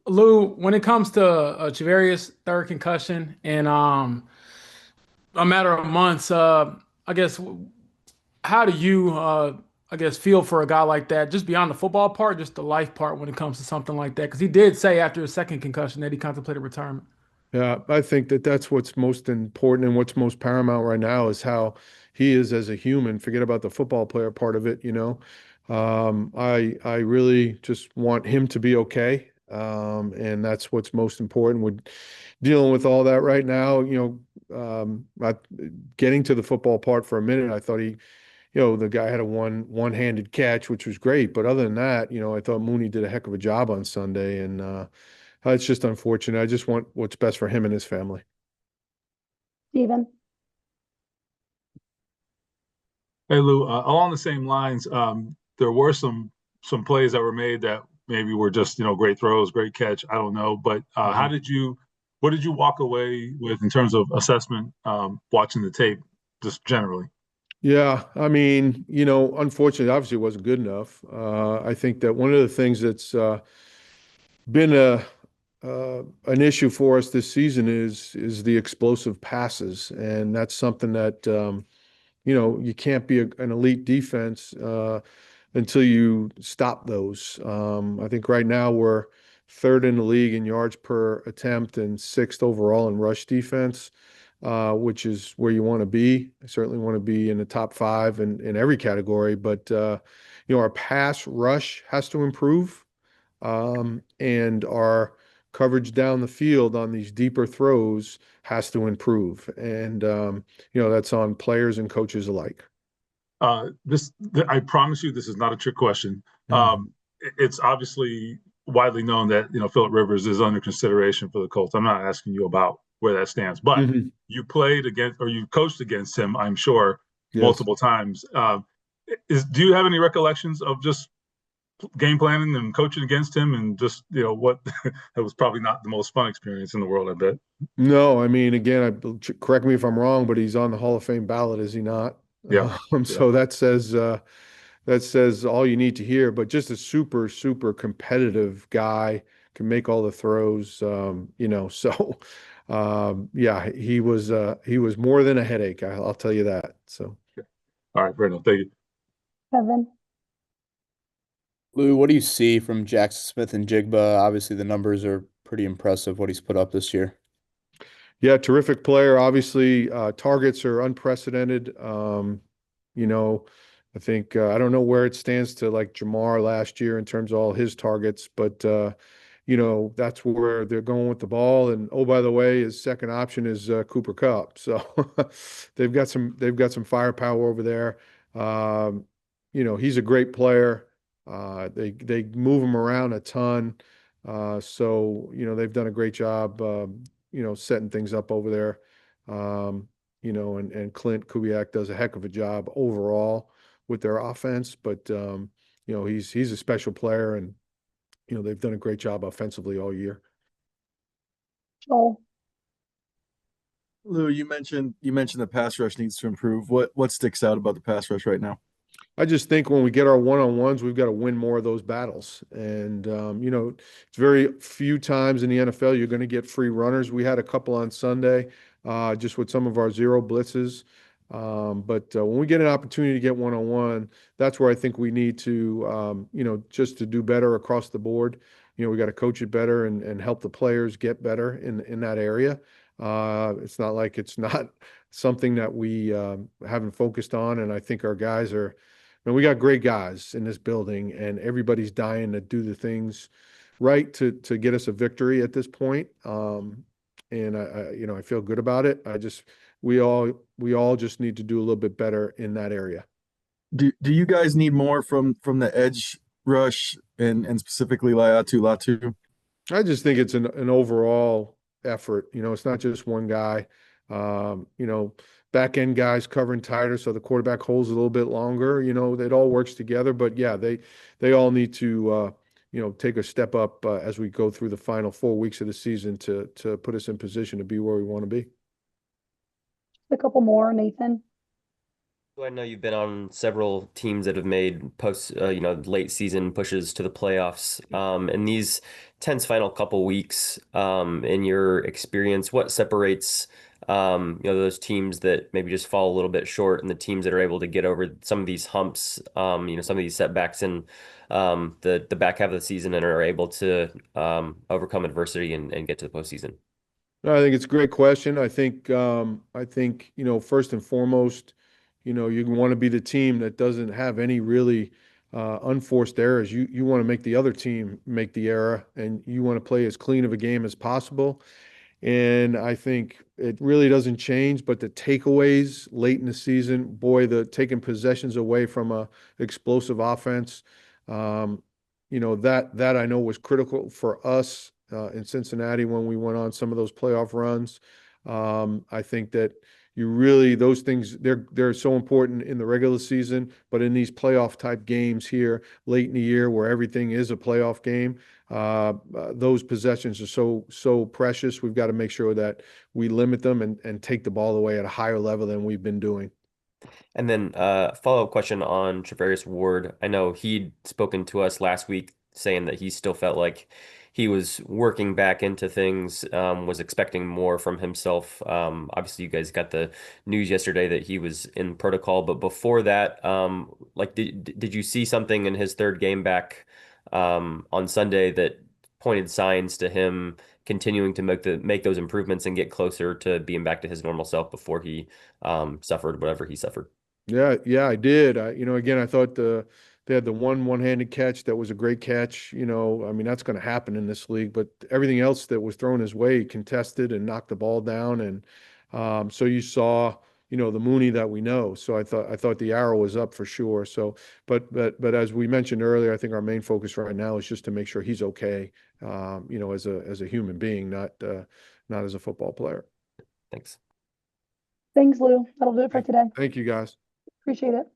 Lou, when it comes to Charvarius' third concussion in a matter of months, I guess how do you I guess feel for a guy like that, just beyond the football part, just the life part when it comes to something like that? Because he did say after his second concussion that he contemplated retirement. Yeah, I think that that's what's most important and what's most paramount right now is how he is as a human. Forget about the football player part of it, you know. I really just want him to be okay, and that's what's most important. We're dealing with all that right now. Getting to the football part for a minute, I thought the guy had a one-handed catch, which was great. But other than that, I thought Mooney did a heck of a job on Sunday, and it's just unfortunate. I just want what's best for him and his family. Steven. Hey Lou, along the same lines, there were some plays that were made that maybe were just great throws, great catch. I don't know, but Mhm. what did you walk away with in terms of assessment watching the tape, just generally? Yeah, I mean, unfortunately, obviously, it wasn't good enough. I think that one of the things that's been an issue for us this season is the explosive passes, and that's something that you can't be an elite defense until you stop those. I think right now we're third in the league in yards per attempt and sixth overall in rush defense, which is where you want to be. I certainly want to be in the top five in every category, but our pass rush has to improve, and our coverage down the field on these deeper throws has to improve. And that's on players and coaches alike. I promise you, this is not a trick question. Mhm. It's obviously widely known that Philip Rivers is under consideration for the Colts. I'm not asking you about where that stands, but Mhm. you played against or you coached against him, I'm sure, Yes. multiple times. Do you have any recollections of just game planning and coaching against him, and just what that was probably not the most fun experience in the world, I bet. No, I mean, again, correct me if I'm wrong, but he's on the Hall of Fame ballot, is he not? Yeah, yeah. So that says all you need to hear. But just a super, super competitive guy, can make all the throws. So yeah, he was more than a headache. I'll tell you that. So. All right, Brandon, thank you. Kevin. Lou, what do you see from Jackson Smith and Jigba? Obviously, the numbers are pretty impressive what he's put up this year. Yeah, terrific player. Obviously, targets are unprecedented. You know, I think I don't know where it stands to like Jamar last year in terms of all his targets, but that's where they're going with the ball. And oh, by the way, his second option is Cooper Kupp. So they've got some firepower over there. He's a great player. They move him around a ton. So they've done a great job. Setting things up over there. And Clint Kubiak does a heck of a job overall with their offense, but he's a special player, and they've done a great job offensively all year. Joel. Lou, you mentioned the pass rush needs to improve. What sticks out about the pass rush right now? I just think when we get our one-on-ones, we've got to win more of those battles. And, it's very few times in the NFL you're going to get free runners. We had a couple on Sunday, just with some of our zero blitzes. But when we get an opportunity to get one-on-one, that's where I think we need to, just to do better across the board. We got to coach it better and help the players get better in that area. It's not like it's not something that we haven't focused on. And I think our guys are. And we got great guys in this building, and everybody's dying to do the things right to get us a victory at this point. And I feel good about it. We all just need to do a little bit better in that area. Do you guys need more from the edge rush and specifically Laiatu Latu? I just think it's an overall effort. It's not just one guy. Back end guys covering tighter, so the quarterback holds a little bit longer. It all works together. But yeah, they all need to take a step up as we go through the final 4 weeks of the season to put us in position to be where we want to be. A couple more, Nathan. So I know you've been on several teams that have made late season pushes to the playoffs. In these tense final couple weeks, in your experience, what separates, those teams that maybe just fall a little bit short and the teams that are able to get over some of these humps, some of these setbacks in the back half of the season and are able to overcome adversity and get to the postseason? No, I think it's a great question. First and foremost, you want to be the team that doesn't have any really unforced errors. You want to make the other team make the error, and you want to play as clean of a game as possible. And I think it really doesn't change, but the takeaways late in the season, boy, the taking possessions away from a explosive offense, that I know was critical for us in Cincinnati when we went on some of those playoff runs. I think that those things, they're so important in the regular season, but in these playoff type games here late in the year where everything is a playoff game, those possessions are so precious. We've got to make sure that we limit them and take the ball away at a higher level than we've been doing. And then follow-up question on Charvarius Ward. I know he'd spoken to us last week saying that he still felt like he was working back into things, was expecting more from himself. Obviously, you guys got the news yesterday that he was in protocol, but before that, did you see something in his third game back on Sunday that pointed signs to him continuing to make those improvements and get closer to being back to his normal self before he suffered whatever he suffered? Yeah, I did. Again, I thought they had the one-handed catch that was a great catch. I mean, that's going to happen in this league, but everything else that was thrown his way, he contested and knocked the ball down. And so you saw, the Mooney that we know. So I thought the arrow was up for sure. So, but as we mentioned earlier, I think our main focus right now is just to make sure he's okay, as a human being, not as a football player. Thanks. Thanks, Lou. That'll do it for today. Thank you, guys. Appreciate it.